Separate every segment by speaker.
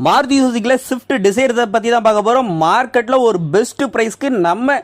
Speaker 1: Maruti சுசுகில Swift desire பற்றி தான் பார்க்க போகிறோம். மார்க்கெட்டில் ஒரு பெஸ்ட் ப்ரைஸ்க்கு நம்ம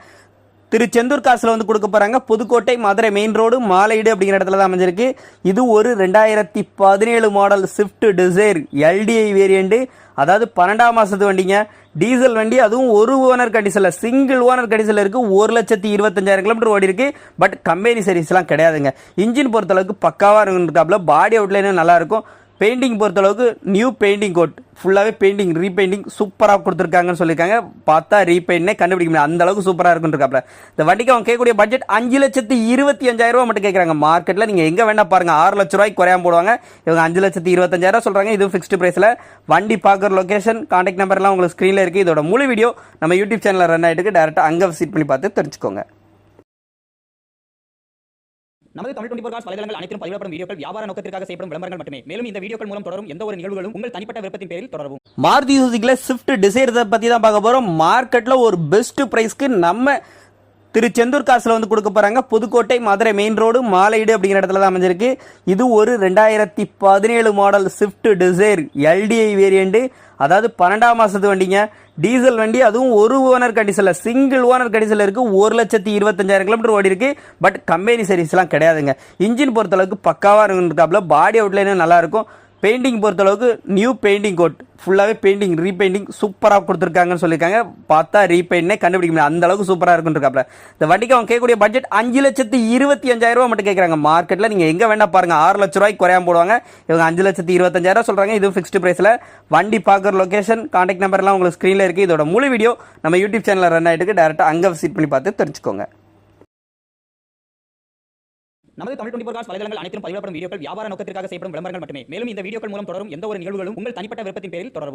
Speaker 1: திருச்செந்தூர் காசில் வந்து கொடுக்க போகிறாங்க. புதுக்கோட்டை மதுரை மெயின் ரோடு மாலையீடு அப்படிங்கிற இடத்துல தான் அமைஞ்சிருக்கு. இது ஒரு 2017 model Swift desire LTI variant, அதாவது 12ஆம் மாதத்து வண்டிங்க. டீசல் வண்டி, அதுவும் ஒரு ஓனர் கண்டிஷனில், சிங்கிள் ஓனர் கண்டிஷனில் இருக்குது. 1,25,000 கிலோமீட்டர் ஓடி இருக்கு. பட் கம்பெனி சர்வீஸ்லாம் கிடையாதுங்க. இன்ஜின் பொறுத்தளவுக்கு பக்காவாக இருக்காப்புல. பாடி அவுட்லைனும் நல்லாயிருக்கும். பெயிண்டிங் பொறுத்தளவுக்கு நியூ பெயிண்டிங் கோட், ஃபுல்லாகவே பெயிண்டிங் ரீபெயிண்டிங் சூப்பராக கொடுத்துருக்காங்கன்னு சொல்லியிருக்காங்க. பார்த்தா ரீபெயிண்டே கண்டுபிடிக்க முடியாது, அந்த அளவுக்கு சூப்பராக இருக்குன்றிருக்காப்ல. இந்த வண்டிக்கு அவங்க கேட்கக்கூடிய பட்ஜெட் 5,25,000 மட்டும் கேட்குறாங்க. மார்க்கெட்டில் நீங்கள் எங்கே வேணா பாருங்கள், 6 லட்ச ரூபாய்க்கு குறையாம போடுவாங்க. இவங்க 5,25,000 சொல்கிறாங்க. இது ஃபிக்ஸ்டு ப்ரைஸில். வண்டி பார்க்குற லொக்கேஷன், கான்டாக்ட் நம்பர்லாம் உங்களுக்கு ஸ்க்ரீனில் இருக்குது. இதோட முழு வீடியோ நம்ம யூடியூப் சேனலில் ரன் ஆகிட்டு டேரெக்டாக அங்கே விசிட் பண்ணி பார்த்து தெரிஞ்சுக்கோங்க.
Speaker 2: நமது தமிழ் 24 காஸ் வலைதளங்கள் அனைத்தும் பதிவிடப்படும் வீடியோக்கள் வியாபார நோக்கத்திற்காக செய்யப்படும் விளம்பரங்கள் மட்டுமே. மேலும் இந்த வீடியோக்கள் மூலம் தொடரும் எந்த ஒரு நிகழ்வுகளும் உங்கள் தனிப்பட்ட விருப்பத்தின் பேரில் தொடரவும்.
Speaker 1: மாருதி சுசுகில ஸ்விஃப்ட் டிசைர் பற்றி தான் பார்க்க போகிறோம். மார்க்கெட்டில் ஒரு பெஸ்ட் ப்ரைஸ்க்கு நம்ம திருச்செந்தூர் காசில் வந்து கொடுக்க போகிறாங்க. புதுக்கோட்டை மதுரை மெயின் ரோடு மாலையீடு அப்படிங்கிற இடத்துல தான் அமைஞ்சிருக்கு. இது ஒரு 2017 model Swift desire LTI variant, அதாவது 12ஆம் மாதத்து வண்டிங்க. டீசல் வண்டி, அதுவும் ஒரு ஓனர் கண்டிஷனில், சிங்கிள் ஓனர் கண்டிஷனில் இருக்குது. 1,25,000 கிலோமீட்டர் ஓடி இருக்கு. பட் கம்பெனி சர்வீஸ்லாம் கிடையாதுங்க. இன்ஜின் பொறுத்தளவுக்கு பக்காவாக இருக்காப்புல. பாடி அவுட்லைனும் நல்லாயிருக்கும். பெயிண்டிங் பொறுத்தளவுக்கு நியூ பெயிண்டிங் கோட், ஃபுல்லாகவே பெயிண்டிங் ரீபெயிண்டிங் சூப்பராக கொடுத்துருக்காங்கன்னு சொல்லியிருக்காங்க. பார்த்தா ரீபெயிண்டே கண்டுபிடிக்க முடியாது, அந்த அளவுக்கு சூப்பராக இருக்குன்றிருக்காப்ல. இந்த வண்டிக்கு அவங்க கேட்கக்கூடிய பட்ஜெட் 5,25,000 மட்டும் கேட்குறாங்க. மார்க்கெட்டில் நீங்கள் எங்கே வேணா பாருங்கள், 6 லட்ச ரூபாய்க்கு குறையாம போடுவாங்க. இவங்க 5,25,000 சொல்கிறாங்க. இது ஃபிக்ஸ்டு ப்ரைஸில். வண்டி பார்க்குற லொக்கேஷன், கான்டாக்ட் நம்பர்லாம் உங்களுக்கு ஸ்க்ரீனில் இருக்குது. இதோட முழு வீடியோ நம்ம யூடியூப் சேனலில் ரன் ஆகிட்டு டேரெக்டாக அங்கே விசிட் பண்ணி பார்த்து தெரிஞ்சுக்கோங்க.
Speaker 2: நமது தமிழ் 24 காஸ் வலைதளங்கள் அனைத்தும் பதிவிடப்படும் வீடியோக்கள் வியாபார நோக்கத்திற்காக செய்யப்படும் விளம்பரங்கள் மட்டுமே. மேலும் இந்த வீடியோக்கள் மூலம் தொடரும் எந்த ஒரு நிகழ்வுகளும் உங்கள் தனிப்பட்ட விருப்பத்தின் பேரில் தொடரவும்.